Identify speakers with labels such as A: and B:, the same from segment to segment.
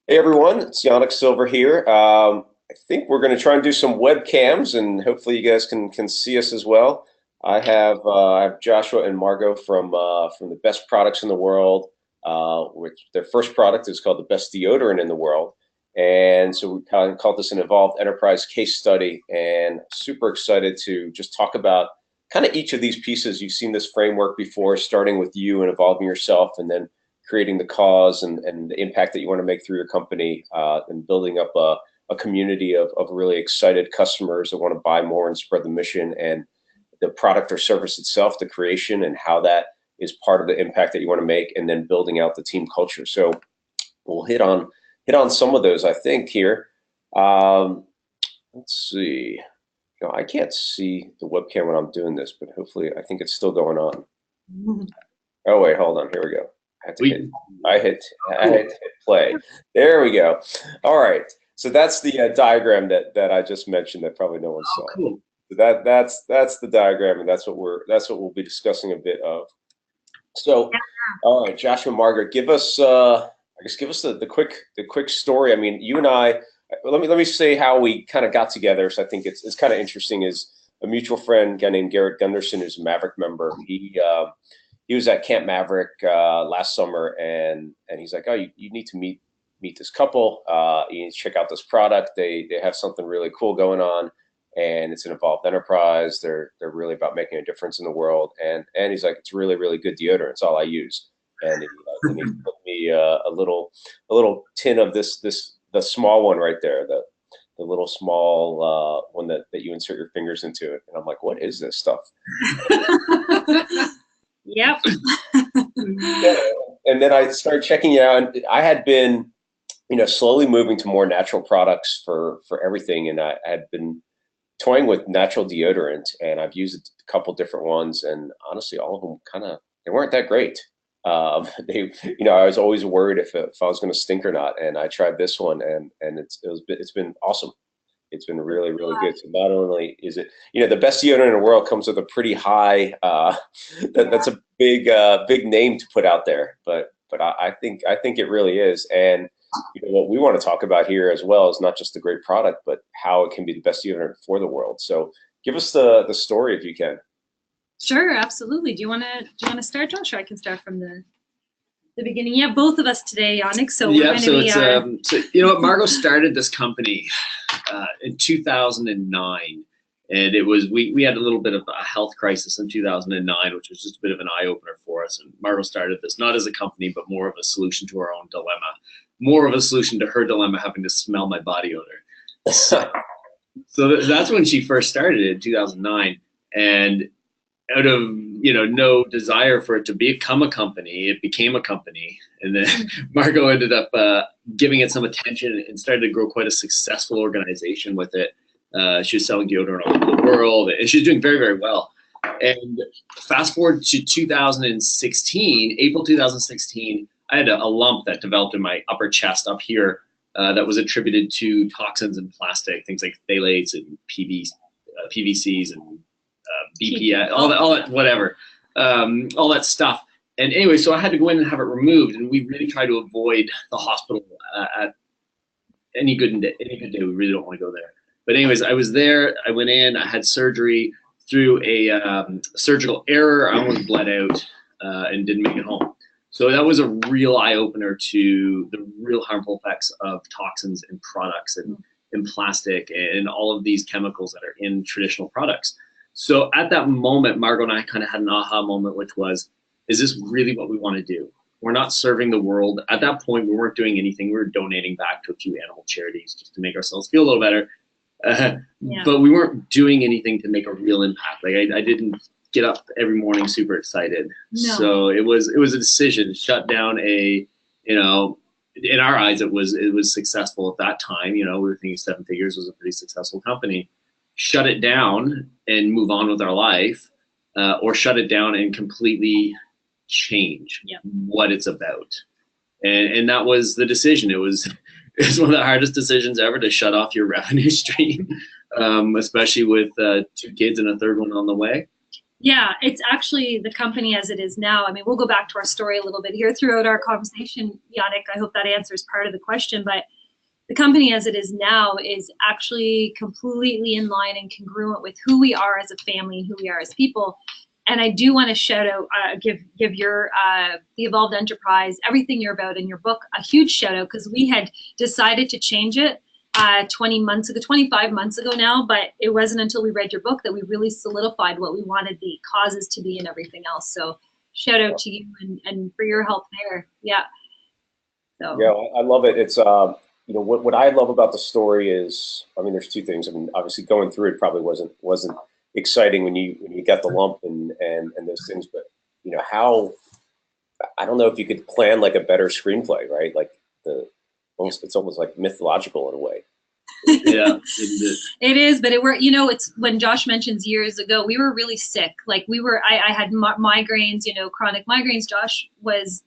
A: Hey everyone, it's Yannick Silver here. I think we're going to try and do some webcams, and hopefully you guys can see us as well. I have Joshua and Margot from the best products in the world. Which their first product is called the best deodorant in the world, and so we kind of called this an evolved enterprise case study. And super excited to just talk about kind of each of these pieces. You've seen this framework before, starting with you and evolving yourself, and then creating the cause and the impact that you want to make through your company, and building up a community of really excited customers that want to buy more and spread the mission, and the product or service itself, the creation, and how that is part of the impact that you want to make, and then building out the team culture. So we'll hit on some of those, I think, here. Let's see. I can't see the webcam when I'm doing this, but hopefully I think it's still going on. Oh wait, hold on. Here we go. I hit play. There we go. All right. So that's the diagram that I just mentioned that probably no one saw.
B: Cool.
A: So that's the diagram, and that's what we'll be discussing a bit of. So, all right, Joshua, Margaret, give us the quick story. I mean, you and I. Let me say how we kind of got together. So I think it's kind of interesting. Is a mutual friend, a guy named Garrett Gunderson, who's a Maverick member. He was at Camp Maverick last summer, and he's like, oh, you need to meet this couple. You need to check out this product. They have something really cool going on, and it's an evolved enterprise. They're really about making a difference in the world. And he's like, it's really, really good deodorant. It's all I use. And he put me a little tin of the small one right there, the little small one that you insert your fingers into it. And I'm like, what is this stuff?
C: Yep.
A: And then I started checking it out, and I had been, slowly moving to more natural products for everything. And I had been toying with natural deodorant, and I've used a couple different ones, and honestly, all of them they weren't that great. I was always worried if I was going to stink or not. And I tried this one, and it's been awesome. It's been really, really good. So not only is it, the best deodorant in the world comes with a pretty high, that's a big name to put out there. But I think it really is. And what we want to talk about here as well is not just the great product, but how it can be the best deodorant for the world. So give us the story if you can.
C: Sure, absolutely. Do you want to start, Josh? Or I can start from the beginning. Yeah, both of us today, Yannick. So
B: yeah, so you know what, Margot started this company in 2009, and it was we had a little bit of a health crisis in 2009, which was just a bit of an eye opener for us. And Margot started this not as a company, but more of a solution to our own dilemma, more of a solution to her dilemma, having to smell my body odor. So that's when she first started it in 2009, and out of no desire for it to become a company, it became a company. And then Margot ended up giving it some attention and started to grow quite a successful organization with it. She was selling deodorant all over the world, and she was doing very, very well. And fast forward to 2016, April 2016, I had a lump that developed in my upper chest up here that was attributed to toxins in plastic, things like phthalates and PVCs and BPA, all that, whatever, all that stuff. And anyway, so I had to go in and have it removed, and we really try to avoid the hospital at any good day. We really don't want to go there. But anyways, I was there. I went in. I had surgery. Through a surgical error, I almost bled out and didn't make it home. So that was a real eye opener to the real harmful effects of toxins in products and in plastic and all of these chemicals that are in traditional products. So at that moment, Margot and I kind of had an aha moment, which was, is this really what we want to do? We're not serving the world. At that point, we weren't doing anything. We were donating back to a few animal charities just to make ourselves feel a little better. But we weren't doing anything to make a real impact. Like I didn't get up every morning super excited. No. So it was a decision. Shut down in our eyes, it was successful at that time. We were thinking 7 figures was a pretty successful company. Shut it down and move on with our life, or shut it down and completely change what it's about. And that was the decision. It was one of the hardest decisions ever to shut off your revenue stream, especially with 2 kids and a third one on the way.
C: Yeah, it's actually the company as it is now. I mean, we'll go back to our story a little bit here throughout our conversation, Yannick. I hope that answers part of the question, but the company as it is now is actually completely in line and congruent with who we are as a family and who we are as people. And I do want to shout out, give your the Evolved Enterprise, everything you're about in your book, a huge shout out, because we had decided to change it 20 months ago, 25 months ago now, but it wasn't until we read your book that we really solidified what we wanted the causes to be and everything else. So shout out to you and for your help there. Yeah. So.
A: Yeah, I love it. It's you know, what I love about the story is, I mean, there's two things. I mean, obviously going through it probably wasn't exciting when you got the lump and those things, but you know how, I don't know if you could plan like a better screenplay, right? Like it's almost like mythological in a way.
B: Yeah,
C: it is, but it's when Josh mentions years ago, we were really sick. Like I had migraines, chronic migraines. Josh was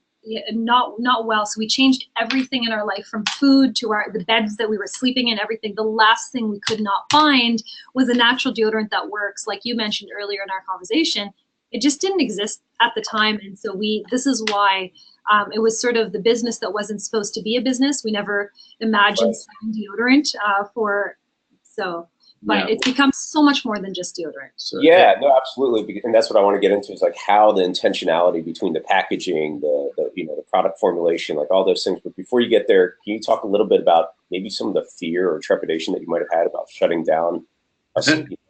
C: not well, so we changed everything in our life, from food to the beds that we were sleeping in, everything. The last thing we could not find was a natural deodorant that works. Like you mentioned earlier in our conversation, it just didn't exist at the time, and so this is why it was sort of the business that wasn't supposed to be a business. We never imagined selling deodorant but it's become so much more than just deodorant.
A: So, yeah, no, absolutely, and that's what I want to get into, is like how the intentionality between the packaging, the product formulation, like all those things. But before you get there, can you talk a little bit about maybe some of the fear or trepidation that you might have had about shutting down a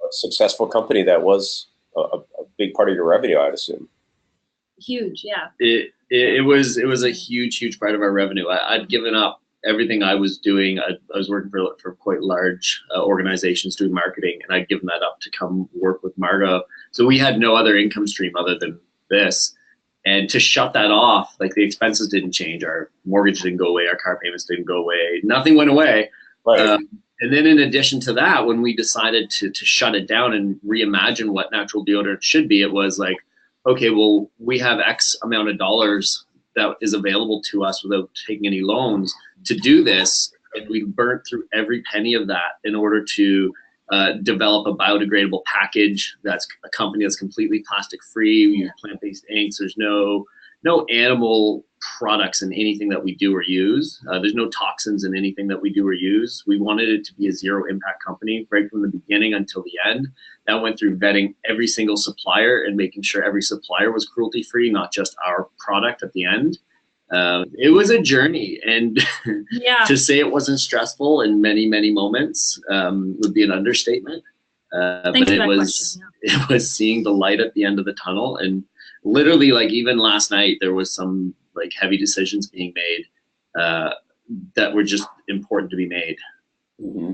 A: successful company that was a big part of your revenue, I'd assume?
C: Huge, yeah.
B: It was a huge part of our revenue. I'd given up everything I was doing. I was working for quite large organizations doing marketing, and I'd given that up to come work with Margo. So we had no other income stream other than this. And to shut that off, like, the expenses didn't change. Our mortgage didn't go away. Our car payments didn't go away. Nothing went away.
A: Right.
B: And then in addition to that, when we decided to shut it down and reimagine what natural deodorant should be, it was like, okay, well, we have X amount of dollars that is available to us without taking any loans to do this. And we burnt through every penny of that in order to develop a biodegradable package that's a company that's completely plastic free. We use plant-based inks. There's no animal products in anything that we do or use. There's no toxins in anything that we do or use. We wanted it to be a zero impact company right from the beginning until the end. That went through vetting every single supplier and making sure every supplier was cruelty free, not just our product at the end. It was a journey, and to say it wasn't stressful in many moments would be an understatement. But it was seeing the light at the end of the tunnel, and literally, like, even last night, there was some like heavy decisions being made that were just important to be made.
A: Mm-hmm.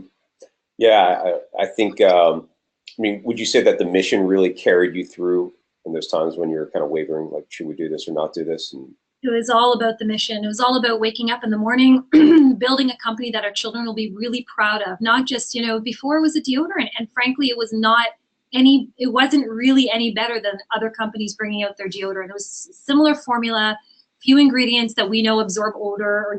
A: Yeah, I think. I mean, would you say that the mission really carried you through in those times when you're kind of wavering, like, should we do this or not do this? And
C: it was all about the mission. It was all about waking up in the morning, building a company that our children will be really proud of. Not just, before it was a deodorant, and frankly, it wasn't really any better than other companies bringing out their deodorant. It was similar formula, few ingredients that we know absorb odor, or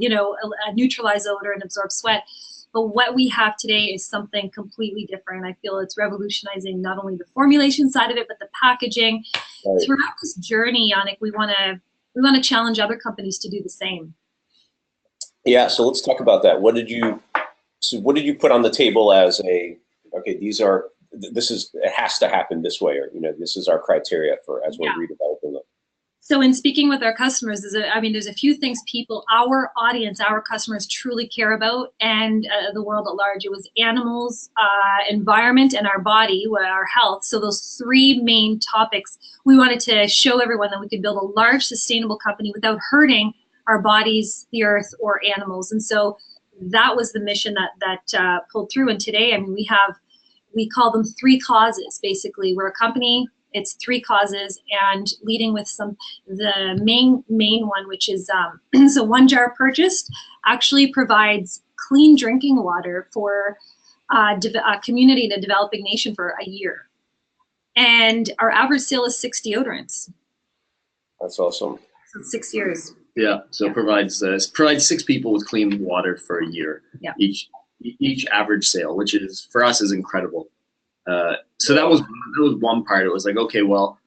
C: neutralize odor and absorb sweat. But what we have today is something completely different. I feel it's revolutionizing not only the formulation side of it, but the packaging. Right. Throughout this journey, Yannick, we want to challenge other companies to do the same.
A: Yeah, so let's talk about that. What did you put on the table as it has to happen this way, or this is our criteria for as we're redeveloping them?
C: So in speaking with our customers, there's a few things our audience, our customers truly care about, and the world at large. It was animals, environment, and our body, our health. So those three main topics, we wanted to show everyone that we could build a large, sustainable company without hurting our bodies, the earth, or animals. And so that was the mission that pulled through. And today, we call them three causes. Basically, we're a company. It's three causes, and leading with the main one, which is so one jar purchased actually provides clean drinking water for a community in a developing nation for a year. And our average sale is 6 deodorants.
A: That's awesome.
C: So 6 years.
B: Yeah, so it provides 6 people with clean water for a year.
C: Yeah.
B: Each average sale, which is, for us, is incredible. So that was one part. It was like, okay, well,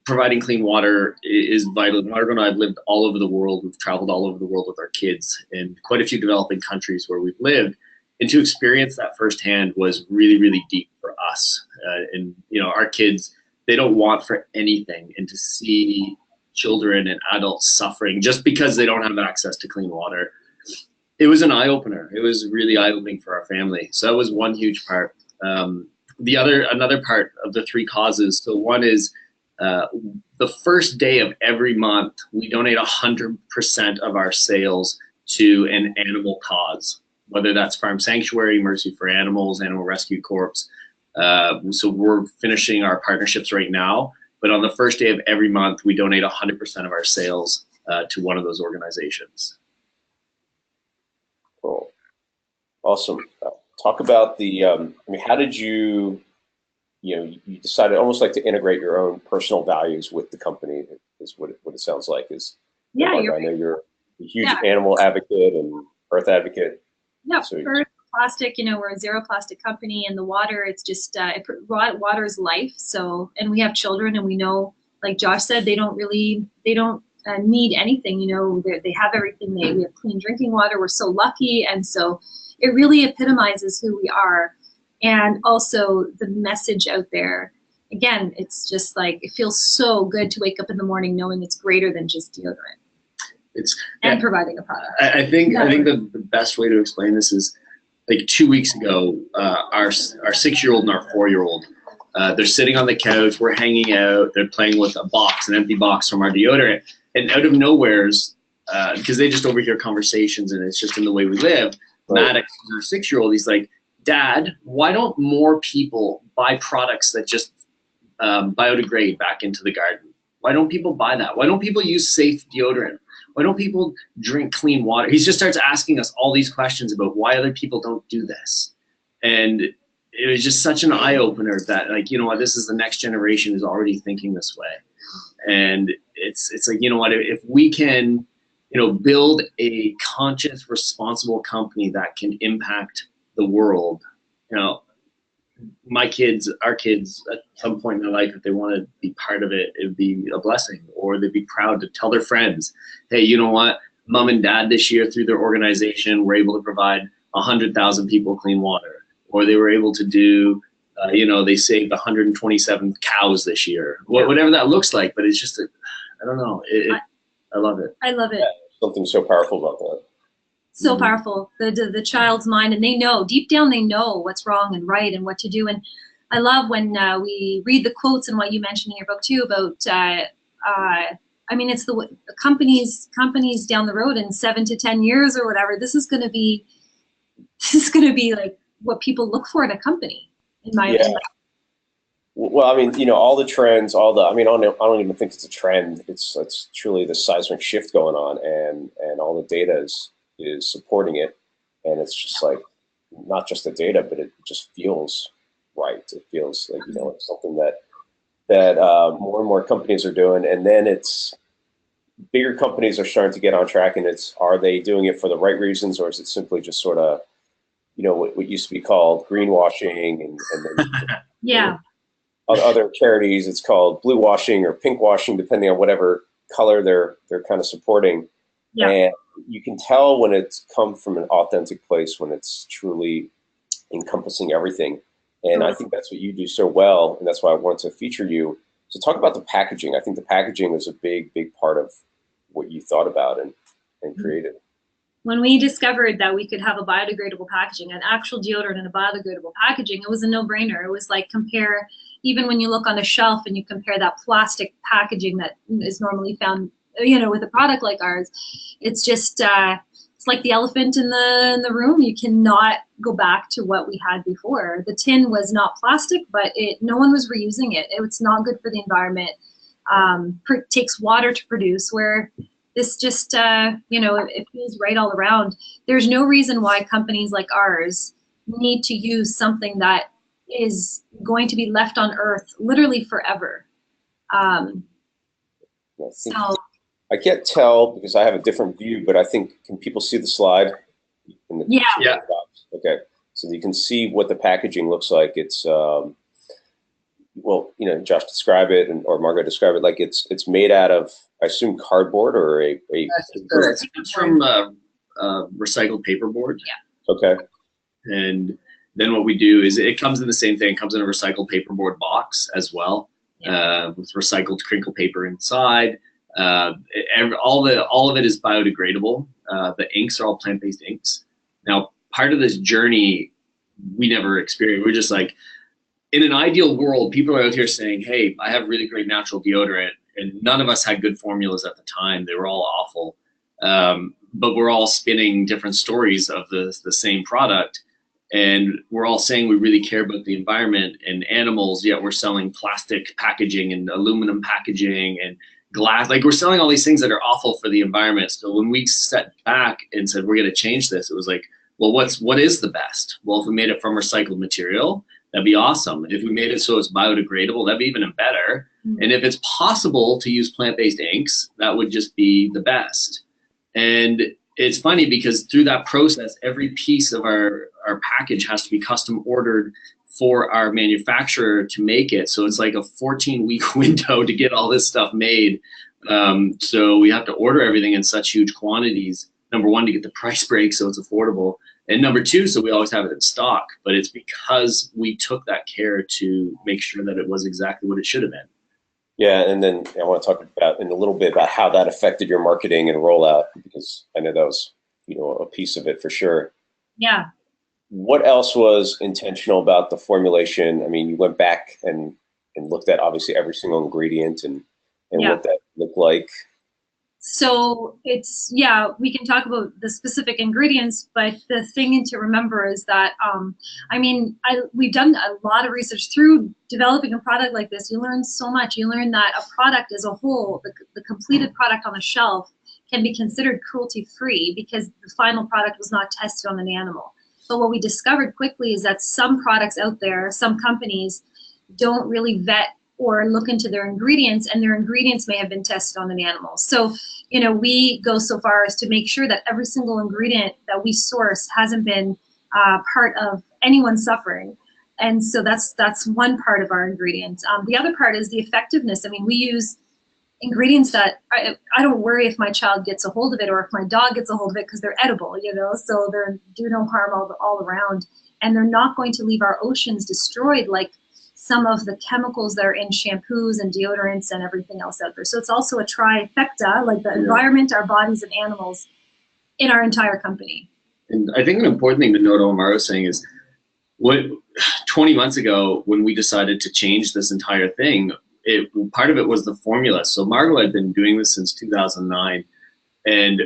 B: providing clean water is vital. Margo and I have lived all over the world. We've traveled all over the world with our kids in quite a few developing countries where we've lived. And to experience that firsthand was really, really deep for us. And, you know, our kids, they don't want for anything. And to see children and adults suffering just because they don't have access to clean water, it was an eye-opener. It was really eye-opening for our family. So that was one huge part. Another part of the 3 causes. So one is the first day of every month, we donate 100% of our sales to an animal cause, whether that's Farm Sanctuary, Mercy for Animals, Animal Rescue Corps. So we're finishing our partnerships right now, but on the first day of every month, we donate 100% of our sales to one of those organizations.
A: Cool. Awesome. Talk about the, I mean, how did you, you decided almost like to integrate your own personal values with the company is what it sounds like is.
C: Yeah,
A: I know you're a huge animal advocate and earth advocate.
C: Yeah,
A: So
C: earth, plastic, we're a zero plastic company, and the water, it's just, water is life. So, and we have children, and we know, like Josh said, they don't need anything, they have everything. We have clean drinking water. We're so lucky. And so it really epitomizes who we are. And also the message out there, again, it's just like, it feels so good to wake up in the morning knowing it's greater than just deodorant. Providing a product.
B: I think the best way to explain this is, like 2 weeks ago, our 6-year-old and our 4-year-old, they're sitting on the couch, we're hanging out, they're playing with an empty box from our deodorant, and out of nowhere's, because they just overhear conversations and it's just in the way we live, Maddox, our 6-year-old, he's like, Dad, why don't more people buy products that just biodegrade back into the garden? Why don't people buy that? Why don't people use safe deodorant? Why don't people drink clean water? He just starts asking us all these questions about why other people don't do this. And it was just such an eye-opener that, like, you know what, this is the next generation who's already thinking this way. And it's like, you know what, if we can, build a conscious, responsible company that can impact the world, our kids at some point in their life, if they want to be part of it, it'd be a blessing, or they'd be proud to tell their friends, hey, you know what, Mom and Dad this year through their organization were able to provide 100,000 people clean water, or they were able to do, they saved 127 cows this year, whatever that looks like. But it's just, I don't know, I love it.
C: I love it.
A: Yeah, something so powerful about that.
C: So powerful, the child's mind, and they know, deep down they know what's wrong and right and what to do. And I love when we read the quotes and what you mentioned in your book too about, it's the companies down the road in 7 to 10 years or whatever, this is going to be like what people look for in a company, in my opinion.
A: Well, all the trends, I don't even think it's a trend. It's truly the seismic shift going on, and all the data is supporting it. And it's just like, not just the data, but it just feels right. It feels like, it's something that more and more companies are doing. And then it's bigger companies are starting to get on track, and are they doing it for the right reasons, or is it simply just sort of, what used to be called greenwashing, and then other charities, it's called blue washing or pink washing, depending on whatever color they're kind of supporting. Yeah. And you can tell when it's come from an authentic place, when it's truly encompassing everything. And I think that's what you do so well, and that's why I wanted to feature you. So talk about the packaging. I think the packaging is a big part of what you thought about and created.
C: When we discovered that we could have a biodegradable packaging, an actual deodorant in a biodegradable packaging, it was a no-brainer. It was like, compare, even when you look on a shelf and you compare that plastic packaging that is normally found, with a product like ours, it's just, it's like the elephant in the room. You cannot go back to what we had before. The tin was not plastic, but no one was reusing it. It's not good for the environment. Takes water to produce, where this just, it feels right all around. There's no reason why companies like ours need to use something that is going to be left on Earth literally forever.
A: I can't tell because I have a different view, but I think, can people see the slide? In the box? Okay, so you can see what the packaging looks like. It's well, you know, Josh describe it or Margot describe it like it's made out of, I assume, cardboard or a
B: It's from recycled paperboard.
C: Yeah.
A: Okay.
B: And then what we do is it comes in the same thing. It comes in a recycled paperboard box as well, with recycled crinkle paper inside. All of it is biodegradable. The inks are all plant-based inks. Now, part of this journey we never experienced. We're just like, in an ideal world, people are out here saying, hey, I have really great natural deodorant, and none of us had good formulas at the time. They were all awful. But we're all spinning different stories of the same product. And we're all saying we really care about the environment and animals, yet we're selling plastic packaging and aluminum packaging and glass. Like, we're selling all these things that are awful for the environment. So when we stepped back and said, we're going to change this, it was like, well, what is the best? Well, if we made it from recycled material, that'd be awesome. If we made it so it's biodegradable, that'd be even better. Mm-hmm. And if it's possible to use plant-based inks, that would just be the best. And it's funny because through that process, every piece of our package has to be custom ordered for our manufacturer to make it. So it's like a 14-week window to get all this stuff made. So we have to order everything in such huge quantities. Number one, to get the price break so it's affordable. And number two, so we always have it in stock. But it's because we took that care to make sure that it was exactly what it should have been.
A: Yeah, and then I want to talk about in a little bit about how that affected your marketing and rollout, because I know that was, you know, a piece of it for sure.
C: Yeah.
A: What else was intentional about the formulation? I mean, you went back and looked at obviously every single ingredient and what that looked like.
C: So it's, we can talk about the specific ingredients, but the thing to remember is that, we've done a lot of research through developing a product like this. You learn so much. You learn that a product as a whole, the completed product on the shelf, can be considered cruelty-free because the final product was not tested on an animal. But what we discovered quickly is that some products out there, some companies, don't really vet or look into their ingredients, and their ingredients may have been tested on an animal. So, you know, we go so far as to make sure that every single ingredient that we source hasn't been part of anyone suffering. And so that's one part of our ingredients. The other part is the effectiveness. I mean, we use ingredients that I don't worry if my child gets a hold of it or if my dog gets a hold of it because they're edible, you know, so they're do no harm all around. And they're not going to leave our oceans destroyed like some of the chemicals that are in shampoos and deodorants and everything else out there. So it's also a trifecta, like the environment, our bodies, and animals in our entire company.
B: And I think an important thing to note on what Mara was saying is, 20 months ago, when we decided to change this entire thing, part of it was the formula. So Margot had been doing this since 2009. And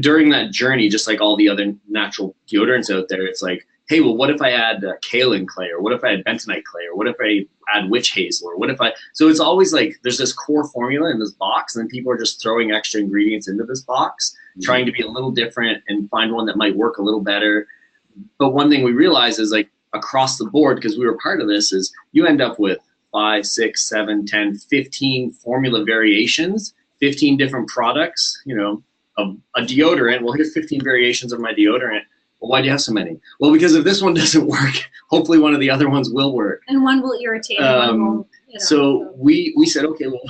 B: during that journey, just like all the other natural deodorants out there, it's like, hey, well, what if I add kaolin clay, or what if I add bentonite clay, or what if I add witch hazel, or what if so it's always like there's this core formula in this box, and then people are just throwing extra ingredients into this box, trying to be a little different and find one that might work a little better. But one thing we realized is, like, across the board, because we were part of this, is you end up with 5, 6, 7, 10, 15 formula variations, 15 different products, you know, of a deodorant. Well, here's 15 variations of my deodorant. Well, why do you have so many? Well, because if this one doesn't work, hopefully one of the other ones will work.
C: And one will irritate. One will, you know,
B: so we said, okay, well,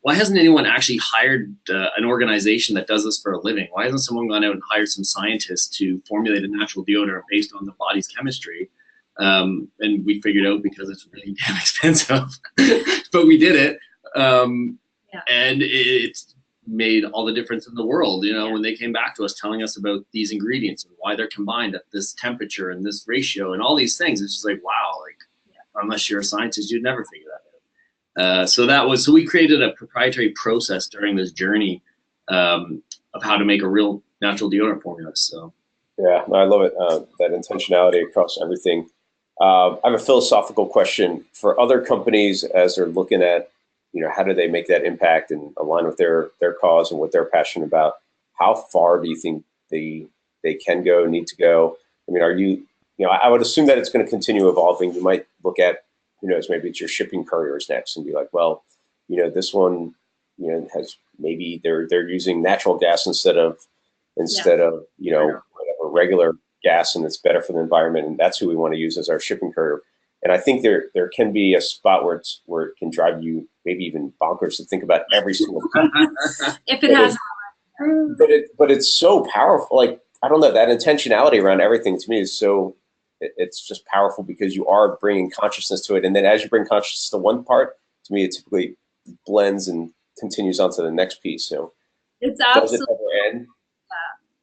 B: why hasn't anyone actually hired an organization that does this for a living? Why hasn't someone gone out and hired some scientists to formulate a natural deodorant based on the body's chemistry? And we figured out because it's really damn expensive, but we did it. And it's made all the difference in the world, you know, when they came back to us telling us about these ingredients and why they're combined at this temperature and this ratio and all these things. It's just like, wow, like, unless you're a scientist, you'd never figure that out. So we created a proprietary process during this journey of how to make a real natural deodorant formula. So
A: yeah, I love it. That intentionality across everything. I have a philosophical question for other companies as they're looking at, you know, how do they make that impact and align with their cause and what they're passionate about? How far do you think they can go, need to go? I mean, I would assume that it's going to continue evolving. You might look at, who knows, maybe it's your shipping couriers next and be like, well, you know, this one, you know, has maybe they're using natural gas instead of, you know, whatever, regular gas, and it's better for the environment. And that's who we want to use as our shipping courier. And I think there can be a spot where it can drive you maybe even bonkers to think about every single thing.
C: If it has.
A: But it's so powerful. Like, I don't know, that intentionality around everything to me is so, it's just powerful because you are bringing consciousness to it. And then as you bring consciousness to one part, to me, it typically blends and continues on to the next piece. So
C: it's
A: does it
C: absolutely.
A: ever end?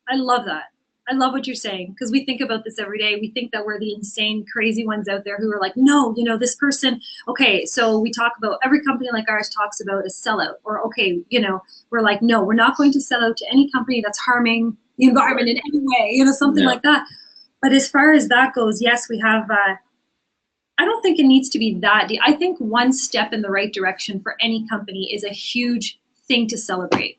C: I love that. I love what you're saying, because we think about this every day. We think that we're the insane, crazy ones out there who are like, no, you know, this person, okay, so we talk about, every company like ours talks about a sellout, or okay, you know, we're like, no, we're not going to sell out to any company that's harming the environment in any way, you know, something like that. But as far as that goes, yes, we have, I don't think it needs to be that deep. I think one step in the right direction for any company is a huge thing to celebrate.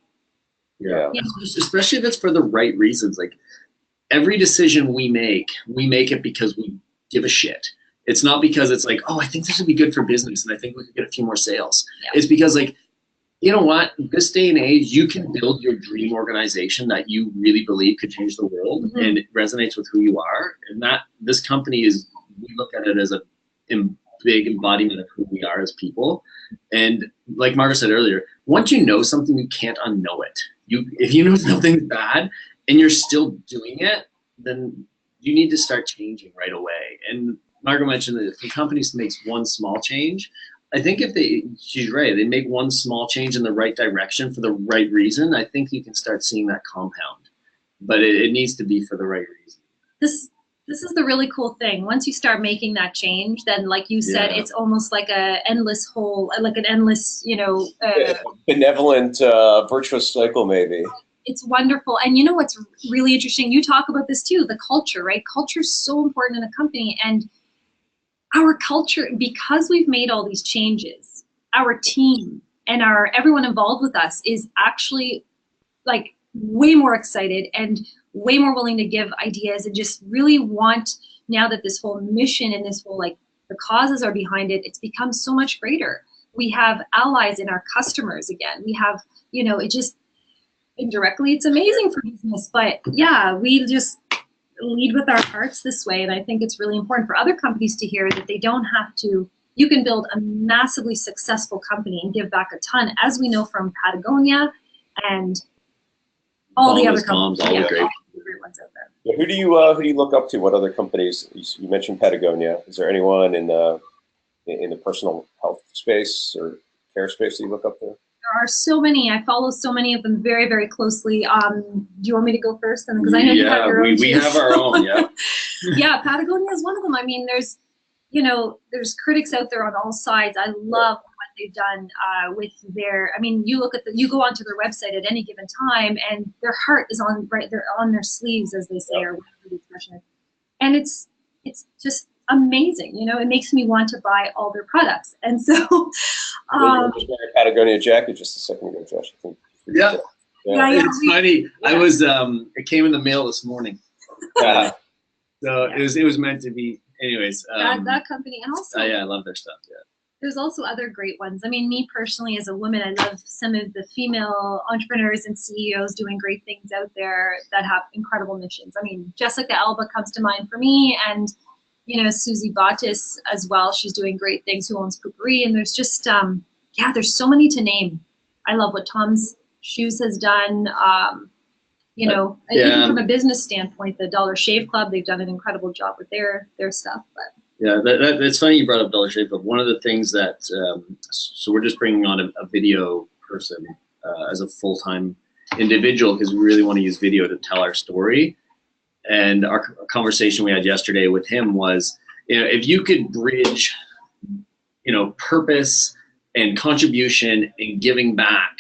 B: Yeah. Especially if it's for the right reasons. Like, every decision we make it because we give a shit. It's not because it's like, oh, I think this would be good for business and I think we could get a few more sales. Yeah. It's because, like, you know what, this day and age, you can build your dream organization that you really believe could change the world, and it resonates with who you are. And that this company is, we look at it as a big embodiment of who we are as people. And like Margaret said earlier, once you know something, you can't unknow it. If you know something's bad and you're still doing it, then you need to start changing right away. And Margaret mentioned that if a company makes one small change, I think she's right, they make one small change in the right direction for the right reason, I think you can start seeing that compound. But it needs to be for the right reason.
C: This is the really cool thing. Once you start making that change, then, like you said, it's almost like an endless, you know,
A: benevolent, virtuous cycle, maybe.
C: It's wonderful. And you know what's really interesting? You talk about this too, the culture, right? Culture is so important in a company. And our culture, because we've made all these changes, our team and everyone involved with us is actually like way more excited and way more willing to give ideas, and just really want, now that this whole mission and this whole, like, the causes are behind it, it's become so much greater. We have allies in our customers again. We have, you know, it just, indirectly, it's amazing for business. But yeah, we just lead with our hearts this way. And I think it's really important for other companies to hear that they don't have to, you can build a massively successful company and give back a ton, as we know from Patagonia and all the other companies.
B: All the great
C: ones out there.
A: Yeah, who do you look up to? What other companies? You mentioned Patagonia. Is there anyone in the personal health space or care space that you look up to?
C: There are so many. I follow so many of them very, very closely. Do you want me to go first? Because I know you have your own.
B: We have our own. Yeah.
C: Yeah, Patagonia is one of them. I mean, there's critics out there on all sides. I love what they've done with their. I mean, you go onto their website at any given time, and their heart is on they're on their sleeves, as they say, or whatever the expression is. And it's just amazing. You know, it makes me want to buy all their products. And so,
A: you just wearing a Patagonia jacket just a second ago, Josh. I think.
B: Yeah. It's funny. Yeah. I was. It came in the mail this morning. So it was meant to be. Anyways.
C: That company, and also.
B: Yeah, I love their stuff. Yeah.
C: There's also other great ones. I mean, me personally, as a woman, I love some of the female entrepreneurs and CEOs doing great things out there that have incredible missions. I mean, Jessica Alba comes to mind for me, and Susie Bottas as well. She's doing great things, who owns Poopery. And there's just, there's so many to name. I love what Tom's Shoes has done. Even from a business standpoint, the Dollar Shave Club, they've done an incredible job with their stuff. But
B: yeah, it's funny you brought up Dollar Shave Club. One of the things that, so we're just bringing on a video person as a full-time individual, because we really want to use video to tell our story. And our conversation we had yesterday with him was, if you could bridge, purpose and contribution and giving back,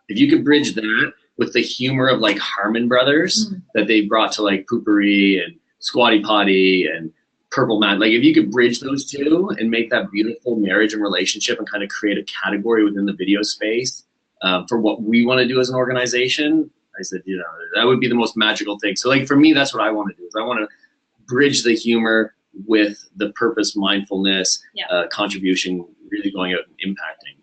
B: if you could bridge that with the humor of like Harmon Brothers that they brought to like Poopery and Squatty Potty and Purple Man, like if you could bridge those two and make that beautiful marriage and relationship and kind of create a category within the video space for what we want to do as an organization, I said, that would be the most magical thing. So like for me, that's what I want to do, is I want to bridge the humor with the purpose, mindfulness, contribution, really going out and impacting.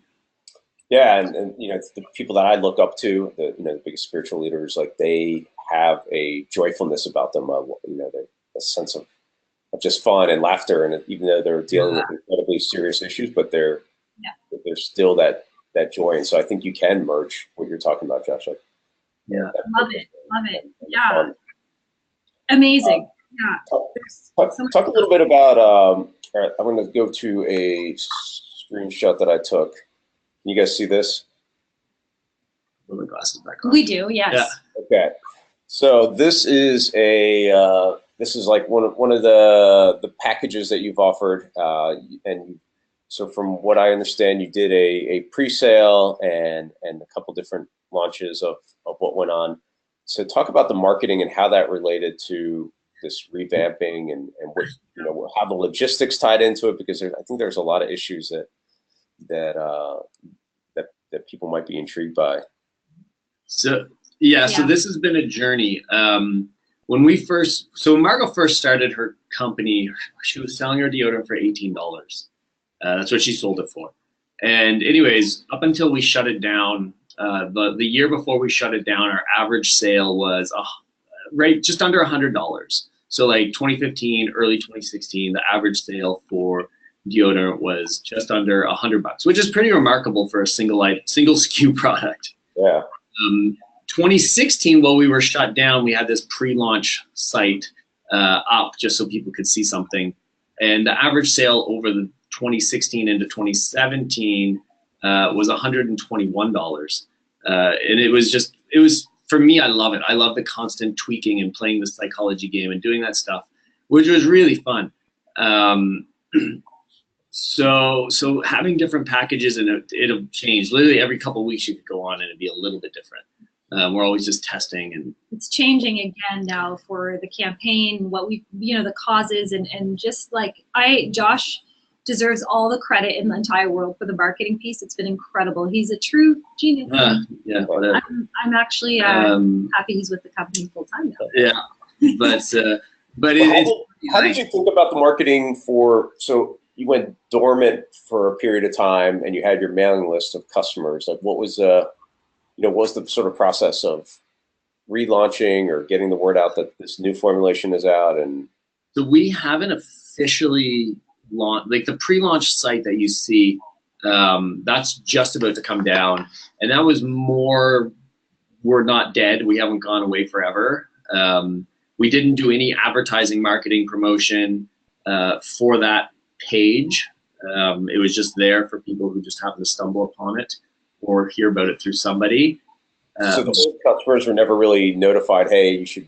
A: Yeah, and the people that I look up to, the biggest spiritual leaders, like they have a joyfulness about them, a sense of just fun and laughter, and even though they're dealing with incredibly serious issues, but there's still that joy. And so I think you can merge what you're talking about, Josh.
C: Yeah, love it. Yeah, amazing. Yeah.
A: Talk a little bit about. All right, I'm going to go to a screenshot that I took. Can you guys see this?
B: Put my glasses back on.
C: We do, yes.
B: Yeah.
A: Okay. So this is like one of the packages that you've offered, and so from what I understand, you did a pre-sale and a couple different launches of what went on. So talk about the marketing and how that related to this revamping and what, how the logistics tied into it, because I think there's a lot of issues that people might be intrigued by.
B: So so this has been a journey. When Margot first started her company, she was selling her deodorant for $18. That's what she sold it for. And anyways, up until we shut it down, the year before we shut it down, our average sale was just under $100. So like 2015, early 2016, the average sale for deodorant was just under $100, which is pretty remarkable for a single SKU product.
A: Yeah.
B: 2016, while we were shut down, we had this pre-launch site up just so people could see something. And the average sale over the 2016 into 2017 was $121. And it was, for me, I love it. I love the constant tweaking and playing the psychology game and doing that stuff, which was really fun. So having different packages, and it'll change. Literally every couple of weeks you could go on and it'd be a little bit different. We're always just testing, and
C: it's changing again now for the campaign, what the causes, and just like Josh deserves all the credit in the entire world for the marketing piece. It's been incredible. He's a true genius.
B: Yeah,
C: I'm actually happy he's with the company full time now.
B: Yeah, but
A: how did you think about the marketing so you went dormant for a period of time and you had your mailing list of customers? Like, what was what's the sort of process of relaunching or getting the word out that this new formulation is out? And
B: so we haven't officially launched, like the pre-launch site that you see, that's just about to come down. And that was more, we're not dead. We haven't gone away forever. We didn't do any advertising, marketing, promotion for that page. It was just there for people who just happened to stumble upon it or hear about it through somebody.
A: So the customers were never really notified, hey, you should,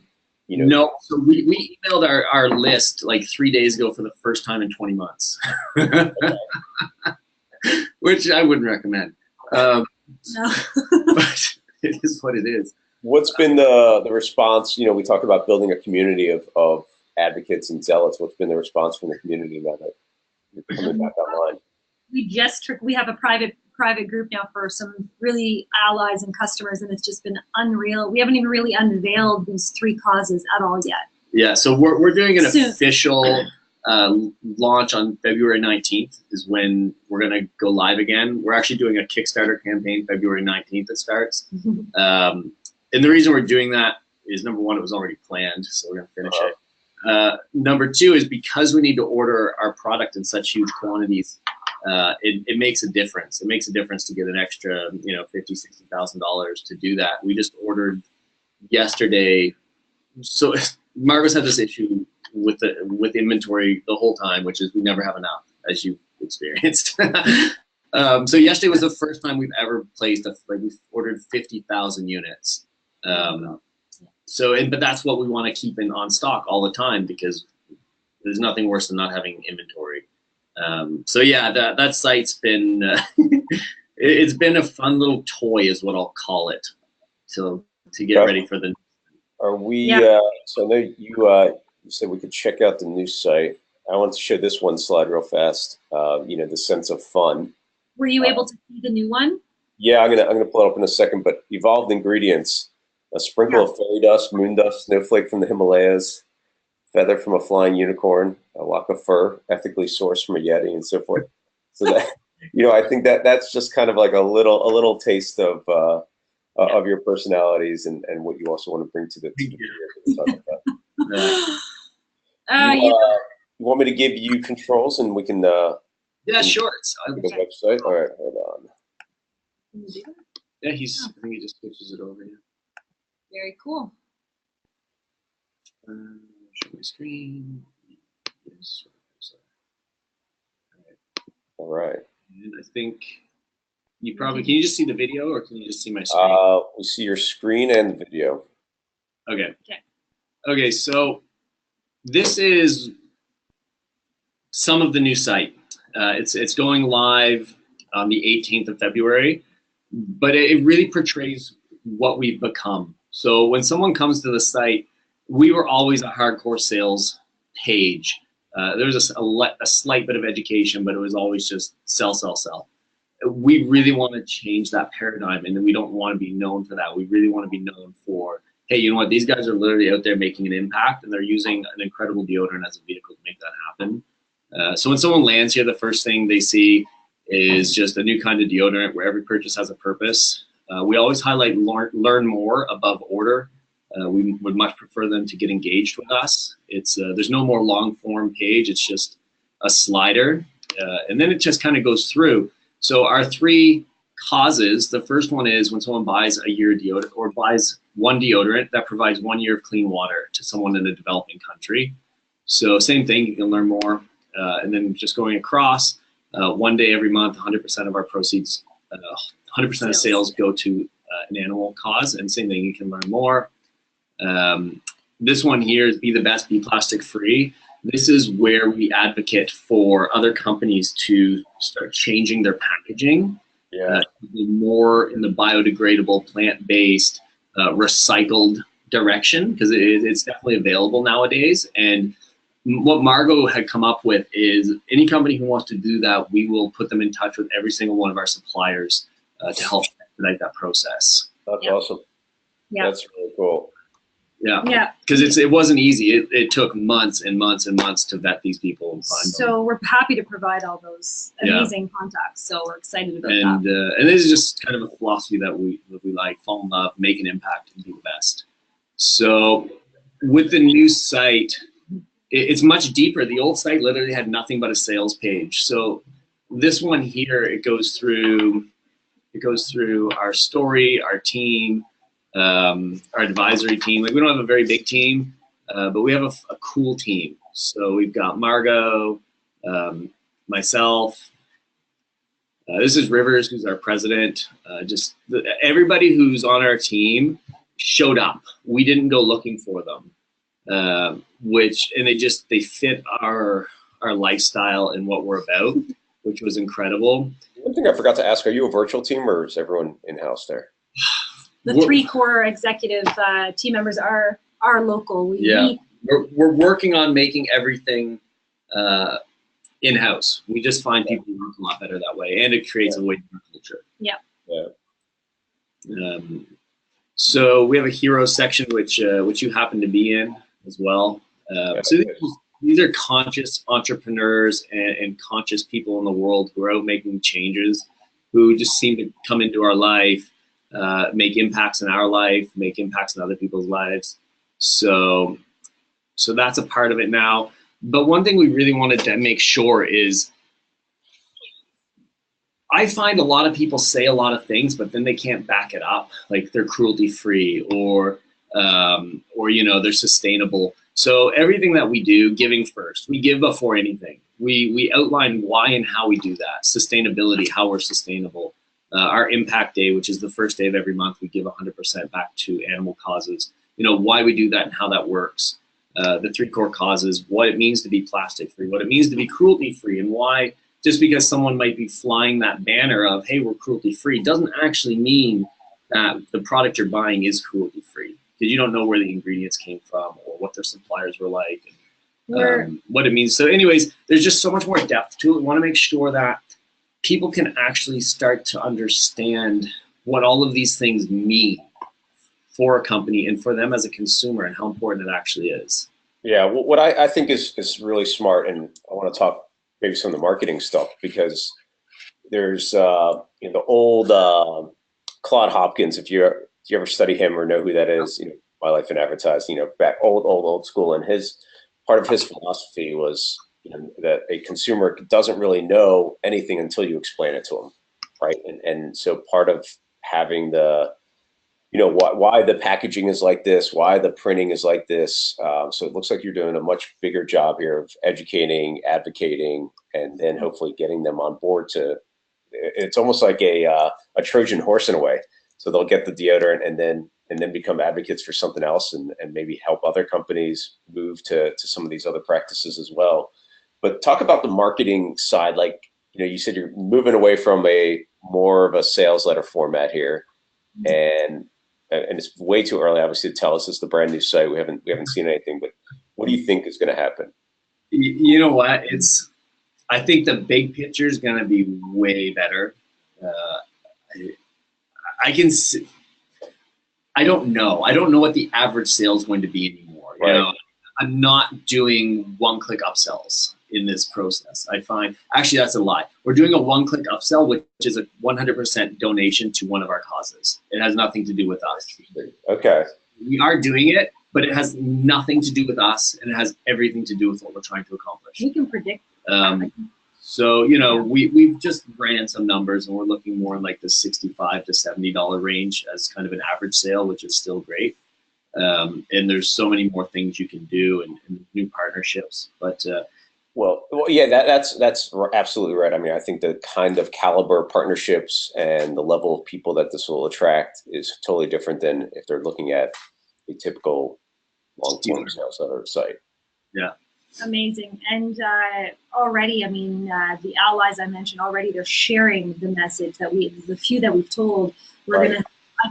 B: No, so we emailed our list like 3 days ago for the first time in 20 months, which I wouldn't recommend.
C: No.
B: But it is what it is.
A: What's been the response? We talked about building a community of advocates and zealots. What's been the response from the community now that you're coming back online?
C: We have a private group now for some really allies and customers, and it's just been unreal. We haven't even really unveiled these 3 causes at all yet.
B: Yeah, so we're doing an official launch on February 19th is when we're going to go live again. We're actually doing a Kickstarter campaign February 19th that starts. And the reason we're doing that is, number one, it was already planned, so we're going to finish it. Number 2 is because we need to order our product in such huge quantities. It makes a difference. It makes a difference to get an extra, $50,000-$60,000 to do that. We just ordered yesterday. So Margo's had this issue with inventory the whole time, which is we never have enough, as you experienced. So yesterday was the first time we've ever placed we've ordered 50,000 units. But that's what we want to keep on stock all the time, because there's nothing worse than not having inventory. So yeah, that site's been it's been a fun little toy, is what I'll call it, to get ready for the.
A: Are we?
C: Yeah.
A: So I know you said we could check out the new site. I want to show this one slide real fast. The sense of fun.
C: Were you able to see the new one?
A: Yeah, I'm gonna pull it up in a second. But evolved ingredients: a sprinkle of fairy dust, moon dust, snowflake from the Himalayas, feather from a flying unicorn, a lock of fur, ethically sourced from a yeti, and so forth. So that I think that's just kind of like a little taste of your personalities and what you also want to bring to the community. want me to give you controls and we can
B: Yeah, sure.
A: the website. All right, hold on.
B: Yeah, I think he just switches it over. Yeah.
C: Very cool.
B: Show my screen. Yes.
A: All right.
B: And I think you probably can you just see the video or can you just see my screen?
A: We see your screen and the video.
B: Okay. Okay, so this is some of the new site. It's going live on the 18th of February, but it really portrays what we've become. So when someone comes to the site, we were always a hardcore sales page. There was a slight bit of education, but it was always just sell, sell, sell. We really want to change that paradigm, and we don't want to be known for that. We really want to be known for, hey, you know what? These guys are literally out there making an impact, and they're using an incredible deodorant as a vehicle to make that happen. So when someone lands here, the first thing they see is just a new kind of deodorant where every purchase has a purpose. We always highlight learn more above order. We would much prefer them to get engaged with us. There's no more long form page. It's just a slider, and then it just kind of goes through. So our 3 causes, the first one is when someone buys a year deodorant or buys one deodorant that provides 1 year of clean water to someone in a developing country. So same thing, you can learn more. And then just going across, 1 day every month, 100% of our proceeds, 100% of sales go to an animal cause. And same thing, you can learn more. This one here is Be the Best, Be Plastic Free. This is where we advocate for other companies to start changing their packaging, more in the biodegradable, plant-based, recycled direction, because it's definitely available nowadays. And what Margot had come up with is any company who wants to do that, we will put them in touch with every single one of our suppliers to help expedite that process.
A: That's awesome.
C: Yeah.
A: That's really cool.
B: Yeah, because it wasn't easy. It took months and months and months to vet these people and find them.
C: So we're happy to provide all those amazing contacts. So we're excited about that.
B: And this is just kind of a philosophy that we like: fall in love, make an impact, and be the best. So with the new site, it's much deeper. The old site literally had nothing but a sales page. So this one here, it goes through our story, our team. Our advisory team. Like, we don't have a very big team, but we have a cool team. So we've got Margot, myself. This is Rivers, who's our president. Everybody who's on our team showed up. We didn't go looking for them, and they fit our lifestyle and what we're about, which was incredible.
A: One thing I forgot to ask: are you a virtual team or is everyone in-house there?
C: The 3 core executive team members are local.
B: We're working on making everything in-house. We just find people work a lot better that way, and it creates a way different culture. So we have a hero section, which you happen to be in as well. So these are conscious entrepreneurs and conscious people in the world who are out making changes, who just seem to come into our life, make impacts in our life, make impacts in other people's lives. So that's a part of it now. But one thing we really wanted to make sure is, I find a lot of people say a lot of things, but then they can't back it up. Like, they're cruelty free or they're sustainable. So everything that we do, giving first. We give before anything. We outline why and how we do that. Sustainability, how we're sustainable. Our impact day, which is the first day of every month, we give 100% back to animal causes. Why we do that and how that works. The 3 core causes, what it means to be plastic free, what it means to be cruelty free, and why just because someone might be flying that banner of, hey, we're cruelty free, doesn't actually mean that the product you're buying is cruelty free, because you don't know where the ingredients came from or what their suppliers were like, and, what it means. So anyways, there's just so much more depth to it. We want to make sure that people can actually start to understand what all of these things mean for a company and for them as a consumer, and how important it actually is.
A: Yeah, what I think is really smart, and I want to talk maybe some of the marketing stuff, because there's the old Claude Hopkins, if you ever study him or know who that is, My Life in Advertising, back old school, and part of his philosophy was that a consumer doesn't really know anything until you explain it to them, right? And so part of having the, why the packaging is like this, why the printing is like this. So it looks like you're doing a much bigger job here of educating, advocating, and then hopefully getting them on board to. It's almost like a Trojan horse in a way. So they'll get the deodorant and then become advocates for something else, and maybe help other companies move to some of these other practices as well. But talk about the marketing side. Like, you said you're moving away from a more of a sales letter format here, and it's way too early, obviously, to tell us. It's the brand new site. We haven't seen anything. But what do you think is going to happen?
B: You know what? I think the big picture is going to be way better. I can see. I don't know. I don't know what the average sale is going to be anymore.
A: Right.
B: I'm not doing one-click upsells in this process. I find, actually, that's a lie. We're doing a one-click upsell, which is a 100% donation to one of our causes. It has nothing to do with us.
A: Okay.
B: We are doing it, but it has nothing to do with us, and it has everything to do with what we're trying to accomplish.
C: We can predict.
B: So, we've just ran some numbers, and we're looking more in like the $65 to $70 range as kind of an average sale, which is still great. And there's so many more things you can do, and new partnerships. But
A: well, yeah, that's absolutely right. I mean, I think the kind of caliber partnerships and the level of people that this will attract is totally different than if they're looking at a typical long-term sales letter site.
B: Yeah.
C: Amazing. And already, I mean, the allies I mentioned already, they're sharing the message that the few that we've told, I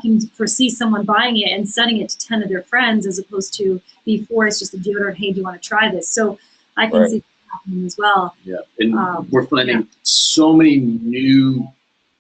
C: can foresee someone buying it and sending it to 10 of their friends, as opposed to before it's just a deodorant, hey, do you want to try this? So I can see that happening as well.
B: Yeah. And we're finding so many new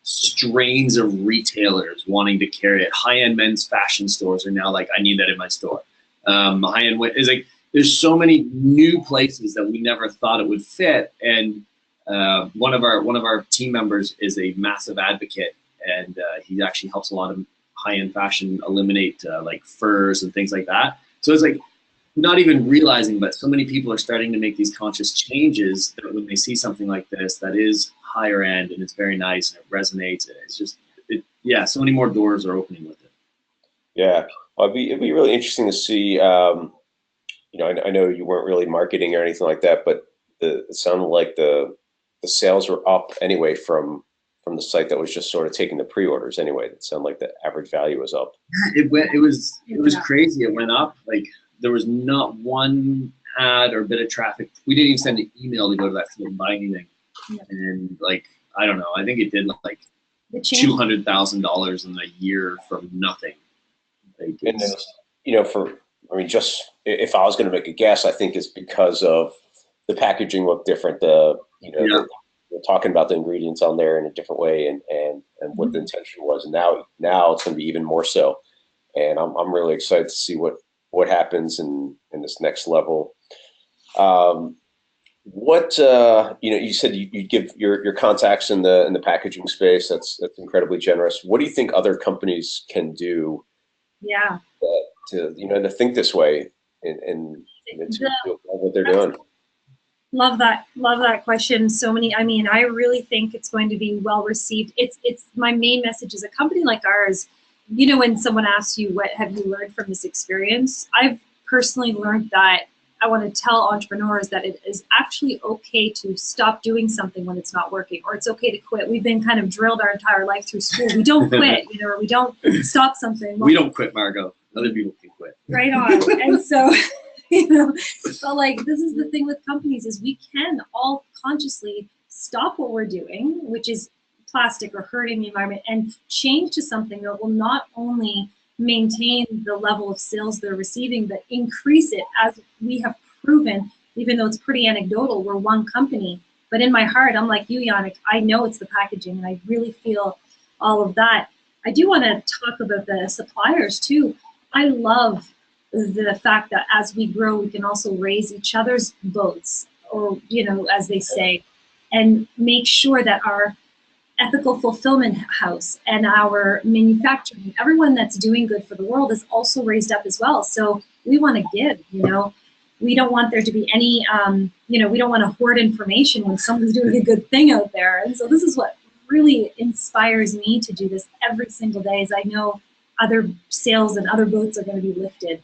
B: strains of retailers wanting to carry it. High-end men's fashion stores are now like, I need that in my store. High-end is like, there's so many new places that we never thought it would fit. And one of our team members is a massive advocate, and he actually helps a lot of high-end fashion eliminate like furs and things like that. So it's like not even realizing, but so many people are starting to make these conscious changes that when they see something like this that is higher end and it's very nice and it resonates, and it's just so many more doors are opening with it.
A: Yeah, well, it'd be really interesting to see. I know you weren't really marketing or anything like that, but it sounded like the sales were up anyway from the site that was just sort of taking the pre-orders anyway. It sounded like the average value was up.
B: It was crazy. It went up. Like there was not one ad or bit of traffic. We didn't even send an email to go to that site and buy anything. Yeah. And like, I don't know, I think it did like $200,000 in a year from nothing. Like,
A: and then, just if I was going to make a guess, I think it's because of the packaging looked different. We're talking about the ingredients on there in a different way, and what the intention was. And now it's going to be even more so. And I'm really excited to see what happens in this next level. You said you give your contacts in the packaging space. That's incredibly generous. What do you think other companies can do?
C: Yeah.
A: To think this way and to love what they're doing.
C: Love that question. I really think it's going to be well received. It's my main message is a company like ours, when someone asks you, what have you learned from this experience? I've personally learned that I want to tell entrepreneurs that it is actually okay to stop doing something when it's not working, or it's okay to quit. We've been kind of drilled our entire life through school. We don't quit, or we don't stop something.
B: We don't quit, Margot. Other people can quit.
C: Right on. And so, so like, this is the thing with companies is we can all consciously stop what we're doing, which is plastic or hurting the environment, and change to something that will not only maintain the level of sales they're receiving, but increase it, as we have proven, even though it's pretty anecdotal. We're one company, but in my heart, I'm like you, Yannick, I know it's the packaging, and I really feel all of that. I do want to talk about the suppliers too. I love the fact that as we grow, we can also raise each other's boats, or, as they say, and make sure that our ethical fulfillment house and our manufacturing, everyone that's doing good for the world is also raised up as well. So we want to give, we don't want there to be any, we don't want to hoard information when someone's doing a good thing out there. And so this is what really inspires me to do this every single day, is I know other sails and other boats are going to be lifted.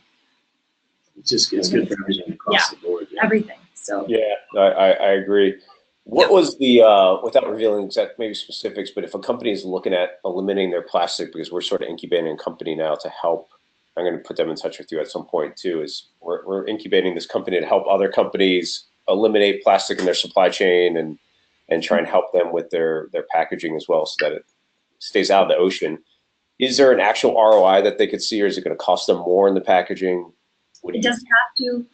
B: It's good for everything across the board. Yeah.
C: Everything. So
A: yeah, I agree. What was the, without revealing exact maybe specifics, but if a company is looking at eliminating their plastic, because we're sort of incubating a company now to help, I'm going to put them in touch with you at some point too, is we're incubating this company to help other companies eliminate plastic in their supply chain and try and help them with their packaging as well, so that it stays out of the ocean. Is there an actual ROI that they could see, or is it going to cost them more in the packaging?
C: It doesn't have to.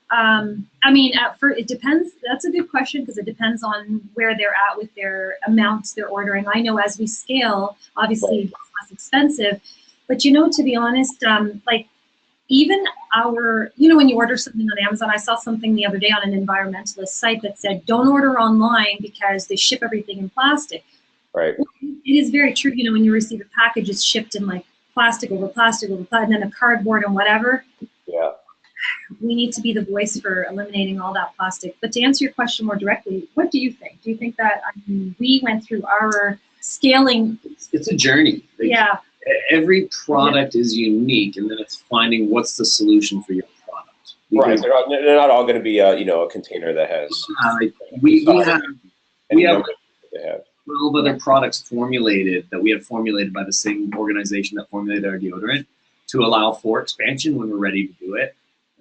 C: It depends. That's a good question, because it depends on where they're at with their amounts they're ordering. I know as we scale, obviously it's less expensive, but to be honest, like even when you order something on Amazon, I saw something the other day on an environmentalist site that said, don't order online because they ship everything in plastic.
A: Right.
C: Well, it is very true. When you receive a package, it's shipped in like plastic over plastic over plastic, and then a cardboard and whatever.
A: Yeah.
C: We need to be the voice for eliminating all that plastic. But to answer your question more directly, what do you think? Do you think that we went through our scaling?
B: It's a journey.
C: Yeah.
B: Every product is unique, and then it's finding what's the solution for your product. Because
A: right. They're not all going to be, a container that has.
B: We have 12 other
A: Yeah.
B: products formulated that we have formulated by the same organization that formulated our deodorant to allow for expansion when we're ready to do it.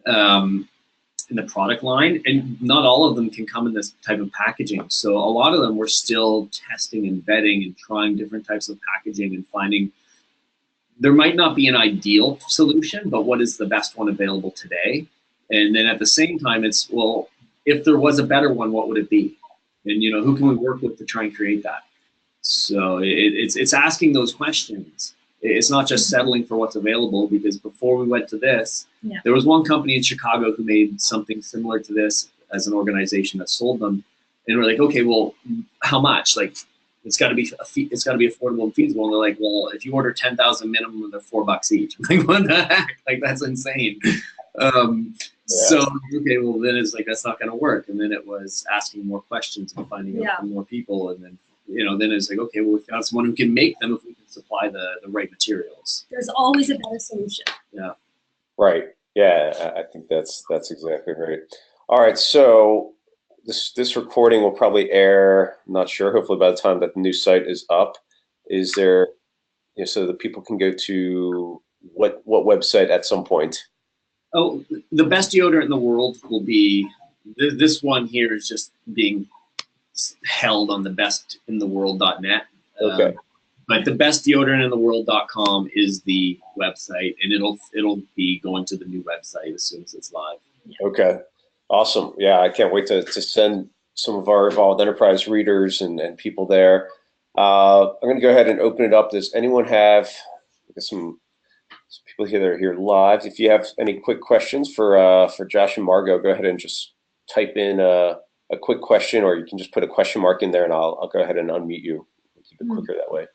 B: In the product line, and not all of them can come in this type of packaging. So a lot of them we're still testing and vetting and trying different types of packaging and finding there might not be an ideal solution, but what is the best one available today? And then at the same time, it's, well, if there was a better one, what would it be? And who can we work with to try and create that? So it's asking those questions. It's not just settling for what's available, because before we went to this, there was one company in Chicago who made something similar to this as an organization that sold them. And we're like, okay, well, how much? Like, it's got to be affordable and feasible. And they're like, well, if you order 10,000 minimum, they're $4 each. I'm like, what the heck? Like, that's insane. So, okay, well, then it's like, that's not going to work. And then it was asking more questions and finding out from more people. And then, then it's like, okay, well, we found someone who can make them if we can supply the right materials.
C: There's always a better solution.
B: Yeah.
A: Right. Yeah, I think that's exactly right. All right. So this recording will probably air, I'm not sure, hopefully by the time that the new site is up. Is there, so that people can go to what website at some point?
B: Oh, the best deodorant in the world will be, this one here is just being held on thebestintheworld.net.
A: Okay.
B: But thebestdeodorantintheworld.com is the website, and it'll be going to the new website as soon as it's live.
A: Okay. Awesome. Yeah, I can't wait to send some of our Evolved Enterprise readers and people there. I'm going to go ahead and open it up. Does anyone have some people here that are here live? If you have any quick questions for Josh and Margot, go ahead and just type in a quick question, or you can just put a question mark in there, and I'll go ahead and unmute you. Keep it quicker that way.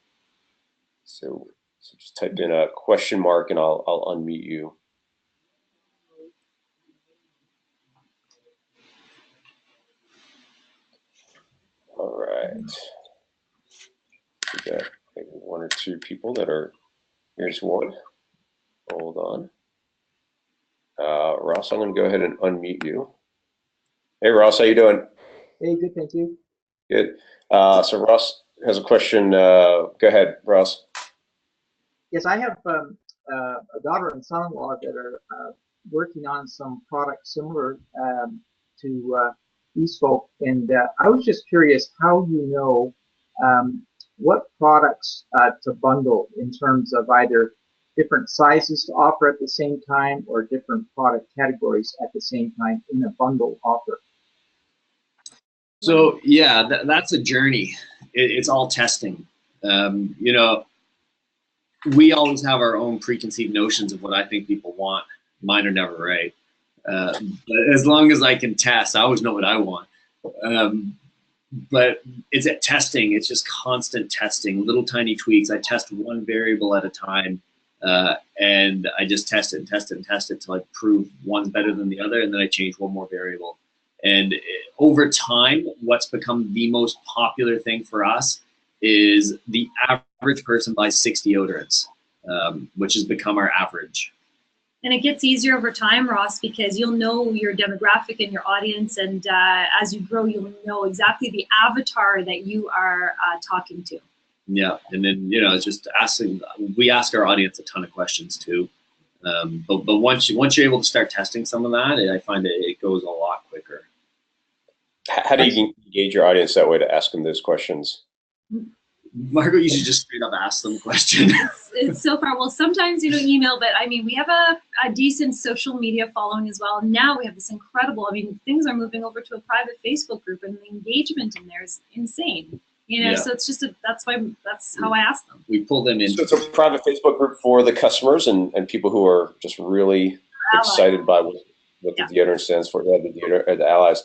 A: So just type in a question mark, and I'll unmute you. All right. We got maybe one or two people that are. Here's one. Hold on. Ross, I'm going to go ahead and unmute you. Hey, Ross, how you doing?
D: Hey, good, thank you.
A: Good. So Ross has a question. Go ahead, Ross.
D: Yes, I have a daughter and son-in-law that are working on some product similar to Bespoke, and I was just curious how what products to bundle in terms of either different sizes to offer at the same time or different product categories at the same time in a bundle offer.
B: So yeah, that's a journey. It's all testing. We always have our own preconceived notions of what I think people want. Mine are never right. But as long as I can test, I always know what I want. But it's at testing. It's just constant testing, little tiny tweaks. I test one variable at a time, And I just test it and test it and test it till I prove one's better than the other, and then I change one more variable. And over time, what's become the most popular thing for us is the average person buys 6 deodorants, which has become our average.
C: And it gets easier over time, Ross, because you'll know your demographic and your audience, and as you grow, you'll know exactly the avatar that you are talking to.
B: Yeah, and then it's just asking. We ask our audience a ton of questions too, but once you're able to start testing some of that, I find it goes a lot quicker.
A: How do you engage your audience that way to ask them those questions?
B: Margot usually just straight up asks them a question.
C: It's so far. Well, sometimes email, but I mean, we have a decent social media following as well. Now we have this incredible. I mean, things are moving over to a private Facebook group, and the engagement in there is insane.
B: Yeah.
C: So it's just that's how I ask them.
B: We pull them in.
A: So it's a private Facebook group for the customers and people who are just really excited by what the deodorant stands for. The allies.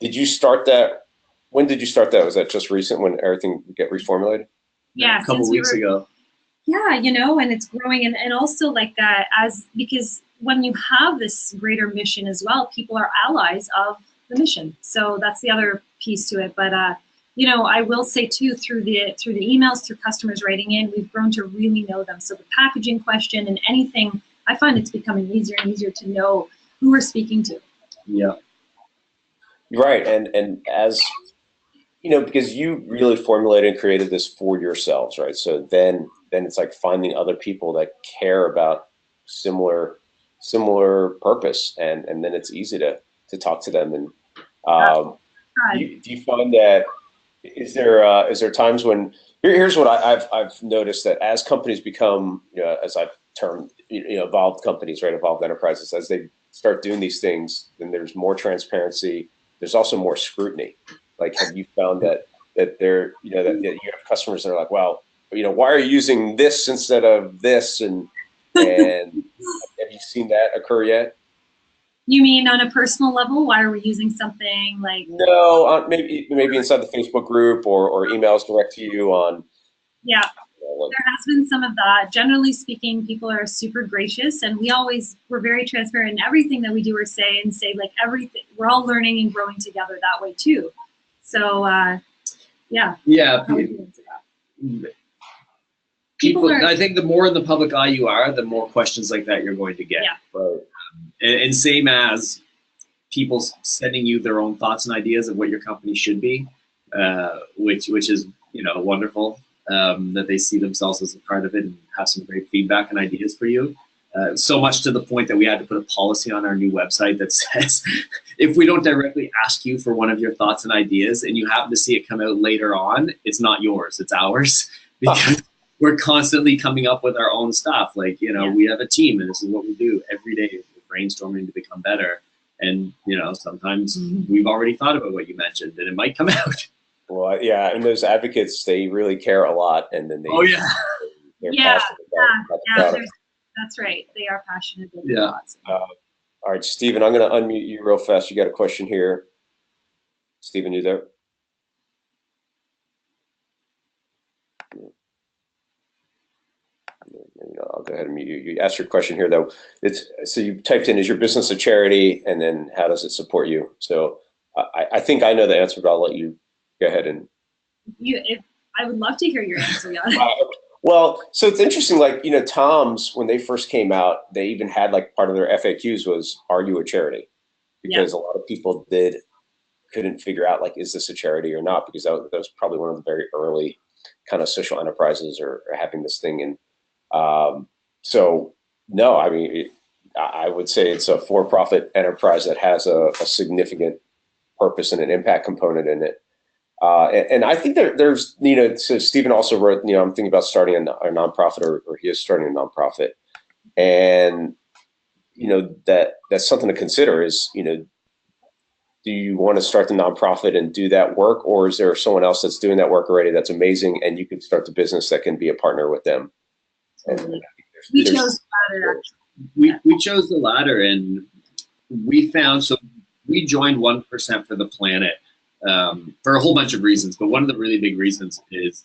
A: Did you start that? When did you start that? Was that just recent when everything get reformulated?
C: Yeah,
B: a couple weeks ago.
C: Yeah, and it's growing, and also because when you have this greater mission as well, people are allies of the mission. So that's the other piece to it. But I will say too, through the emails, through customers writing in, we've grown to really know them. So the packaging question and anything, I find it's becoming easier and easier to know who we're speaking to.
B: Yeah.
A: Right, and as because you really formulated and created this for yourselves, right? So then it's like finding other people that care about similar purpose, and then it's easy to talk to them. And do you find that is there times when here's what I've noticed, that as companies become, as I've termed, evolved companies, right, evolved enterprises, as they start doing these things, then there's more transparency. There's also more scrutiny. Like, have you found that there, that you have customers that are like, well, why are you using this instead of this? And have you seen that occur yet?
C: You mean on a personal level? Why are we using something like?
A: No, maybe inside the Facebook group or emails direct to you on.
C: Yeah, there has been some of that. Generally speaking, people are super gracious, and we're very transparent in everything that we do or say, like everything. We're all learning and growing together that way too. So, yeah.
B: Yeah. I think the more in the public eye you are, the more questions like that you're going to get.
C: Yeah.
A: Right.
B: And same as people sending you their own thoughts and ideas of what your company should be, which is wonderful, that they see themselves as a part of it and have some great feedback and ideas for you. So much to the point that we had to put a policy on our new website that says, if we don't directly ask you for one of your thoughts and ideas and you happen to see it come out later on, it's not yours, it's ours. Because we're constantly coming up with our own stuff. Like, we have a team, and this is what we do every day. We're brainstorming to become better. And, sometimes we've already thought about what you mentioned, and it might come out.
A: Well, yeah, and those advocates, they really care a lot, and then they're passionate about it.
C: That's right. They are passionate about
B: it.
A: All right, Stephen, I'm going to unmute you real fast. You got a question here. Stephen, you there? I'll go ahead and mute you. You asked your question here, though. So you typed in, is your business a charity? And then how does it support you? So I think I know the answer, but I'll let you go ahead and.
C: I would love to hear your answer, Jan.
A: Well, so it's interesting, like, Tom's, when they first came out, they even had, like, part of their FAQs was, are you a charity? Because a lot of people couldn't figure out, like, is this a charity or not? Because that was probably one of the very early kind of social enterprises or having this thing. And so, no, I mean, I would say it's a for-profit enterprise that has a significant purpose and an impact component in it. And I think there's, so Stephen also wrote, I'm thinking about starting a nonprofit, or he is starting a nonprofit. And, that's something to consider is, do you want to start the nonprofit and do that work? Or is there someone else that's doing that work already that's amazing, and you can start the business that can be a partner with them? And
C: we chose the latter,
B: actually. We chose the latter, and we found, so we joined 1% for the Planet. For a whole bunch of reasons, but one of the really big reasons is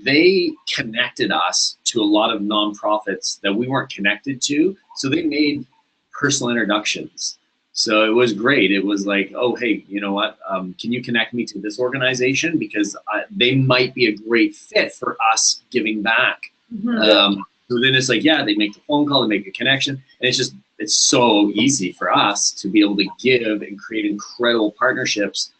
B: they connected us to a lot of nonprofits that we weren't connected to. So they made personal introductions. So it was great. It was like, oh, hey, you know what? Can you connect me to this organization? Because they might be a great fit for us giving back. So then it's like, yeah, they make the phone call, they make a connection. And it's so easy for us to be able to give and create incredible partnerships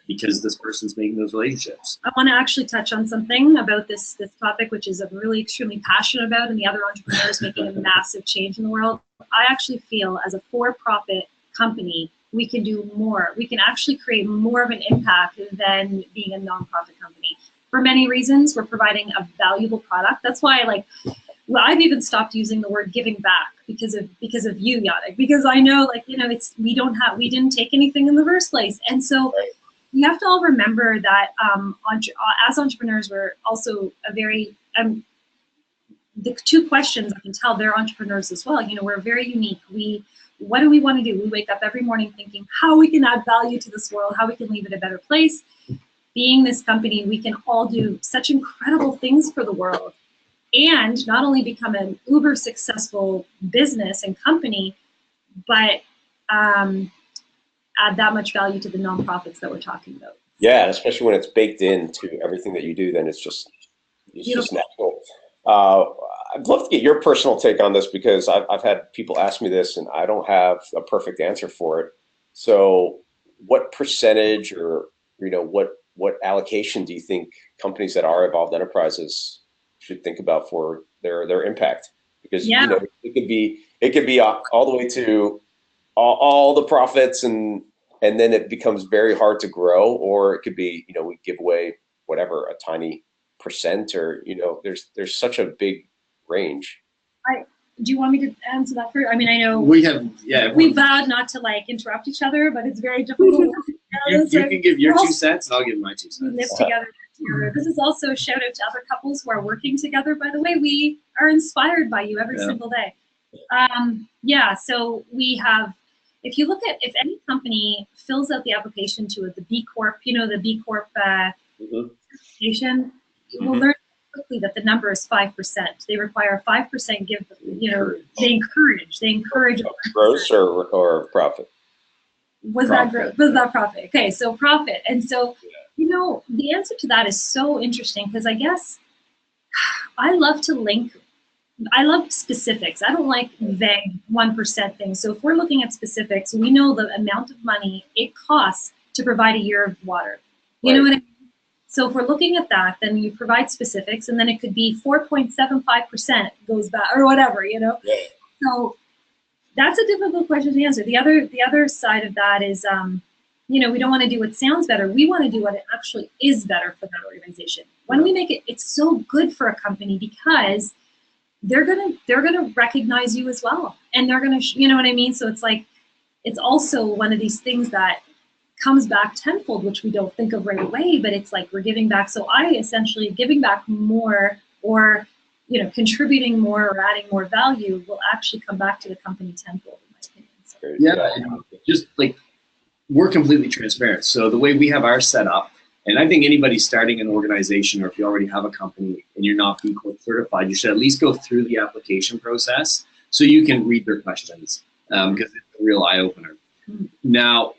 B: because this person's making those relationships.
C: I want to actually touch on something about this topic, which is I'm really extremely passionate about, and the other entrepreneurs making a massive change in the world. I actually feel as a for-profit company, we can do more. We can actually create more of an impact than being a nonprofit company. For many reasons, we're providing a valuable product. That's why, I've even stopped using the word giving back because of you, Yannick. Because I know, we didn't take anything in the first place, and so. Right. You have to all remember that as entrepreneurs, we're also the two questions I can tell they're entrepreneurs as well. We're very unique. What do we want to do? We wake up every morning thinking how we can add value to this world, how we can leave it a better place. Being this company, we can all do such incredible things for the world and not only become an uber successful business and company, but add that much value to the nonprofits that we're talking about.
A: Yeah, especially when it's baked into everything that you do, then it's just natural. I'd love to get your personal take on this because I've had people ask me this and I don't have a perfect answer for it. So what percentage or, what allocation do you think companies that are evolved enterprises should think about for their impact? Because, it could be all the way to all the profits and then it becomes very hard to grow, or it could be, we give away whatever, a tiny percent, or, there's such a big range.
C: Do you want me to answer that first? I mean, I know
B: we
C: vowed not to interrupt each other, but it's very difficult.
B: You can give your 2 cents, and I'll give my 2 cents.
C: We live together. This is also a shout out to other couples who are working together. By the way, we are inspired by you every single day. So we have. If you look at, if any company fills out the application to the B Corp, the B Corp certification, you will learn quickly that the number is 5%. They require 5% give, they encourage.
A: Gross or profit?
C: Was that profit? Okay, so profit. And so, the answer to that is so interesting because I guess I love specifics. I don't like vague 1% things. So if we're looking at specifics, we know the amount of money it costs to provide a year of water. You know what I mean? So if we're looking at that, then you provide specifics, and then it could be 4.75% goes back or whatever, Yeah. So that's a difficult question to answer. The other side of that is, we don't want to do what sounds better. We want to do what it actually is better for that organization. When we make it, it's so good for a company because they're gonna recognize you as well, and they're gonna, you know what I mean. So it's also one of these things that comes back tenfold, which we don't think of right away. But it's like we're giving back. So I essentially giving back more, or contributing more or adding more value will actually come back to the company tenfold, in my opinion. So.
B: Just we're completely transparent. So the way we have ours set up. And I think anybody starting an organization, or if you already have a company and you're not B Corp certified, you should at least go through the application process so you can read their questions because it's a real eye-opener. Now,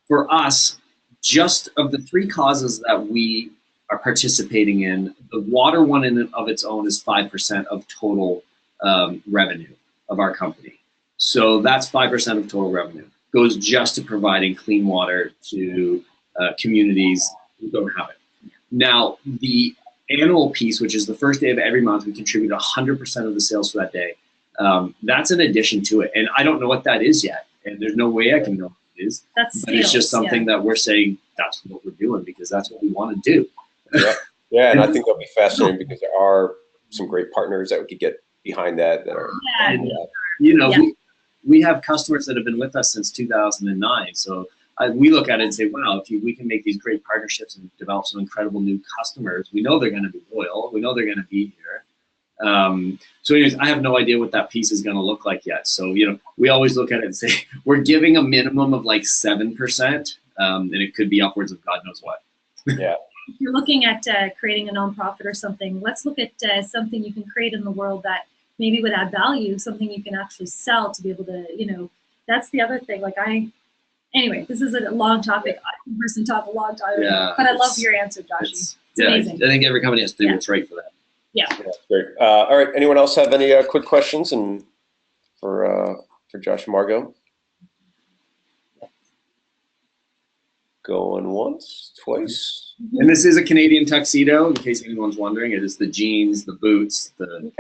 B: for us, just of the 3 causes that we are participating in, the water one in and of its own is 5% of total revenue of our company. So that's 5% of total revenue. Goes just to providing clean water to communities who don't have it. Now, the annual piece, which is the first day of every month, we contribute 100% of the sales for that day. That's an addition to it. And I don't know what that is yet. And there's no way I can know what it is. But it's just something that we're saying that's what we're doing because that's what we want to do.
A: Yeah, and I think that'll be fascinating because there are some great partners that we could get behind that.
B: We have customers that have been with us since 2009. So we look at it and say, wow, if we can make these great partnerships and develop some incredible new customers, we know they're going to be loyal. We know they're going to be here. So anyways, I have no idea what that piece is going to look like yet. So, we always look at it and say, we're giving a minimum of 7%, and it could be upwards of God knows what.
A: Yeah.
C: if you're looking at creating a nonprofit or something, let's look at something you can create in the world that maybe would add value, something you can actually sell to be able to, you know, that's the other thing. Like anyway, this is a long topic. I person talk a long time, but I love your answer, Joshy. It's amazing.
B: I think every company has to do what's right for that.
C: Yeah.
A: That's great. All right. Anyone else have any quick questions and for Josh and Margot? Going once, twice.
B: And this is a Canadian tuxedo, in case anyone's wondering. It is the jeans, the boots, in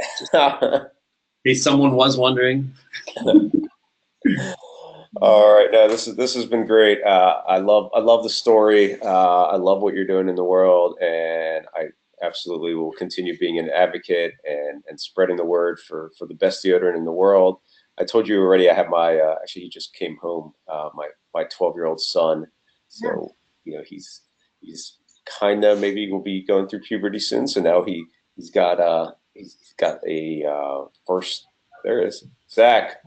B: case someone was wondering.
A: All right, no, this has been great. I love the story. I love what you're doing in the world, and I absolutely will continue being an advocate and spreading the word for the best deodorant in the world. I told you already. I have my actually he just came home. My 12-year-old son. So you know he's kind of maybe will be going through puberty soon. So now he's got a first. There it is, Zach.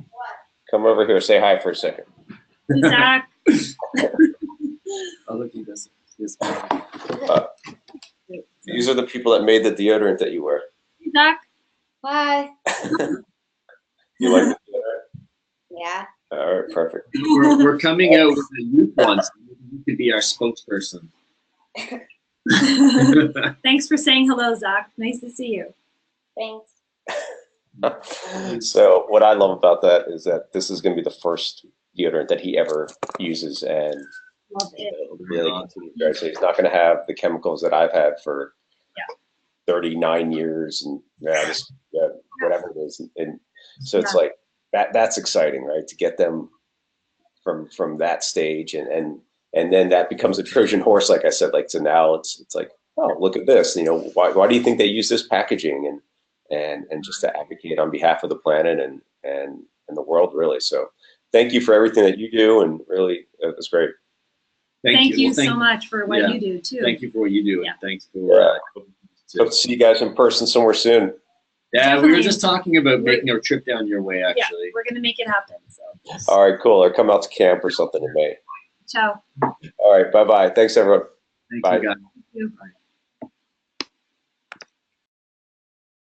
A: Come over here. Say hi for a second.
C: Zach.
B: Oh, look, he does.
A: These are the people that made the deodorant that you wear.
C: Zach.
E: Bye.
A: You like the deodorant?
E: Yeah.
A: All right, perfect.
B: We're coming out with a youth one. So you could be our spokesperson.
C: Thanks for saying hello, Zach. Nice to see you.
E: Thanks.
A: So what I love about that is that this is going to be the first deodorant that he ever uses, and
C: Love it.
A: really continue, right? So he's not going to have the chemicals that I've had for 39 years and whatever it is, and so it's like that's exciting, right? To get them from that stage, and then that becomes a Trojan horse, like I said. Like so now it's like, oh, look at this. You know, why do you think they use this packaging and just to advocate on behalf of the planet and the world, really. So thank you for everything that you do, and really it was great.
C: Thank you so much for what you do too.
B: Thank you for what you do, and thanks for.
A: Hope to see you guys in person somewhere soon.
B: Yeah, we were just talking about making our trip down your way, actually.
C: Yeah, we're going to make it happen. So.
A: All right, cool. Or come out to camp or something in May.
C: Ciao.
A: All right, bye-bye. Thanks, everyone.
B: Thank
A: Bye.
B: you, guys.
C: Thank you.
B: Bye.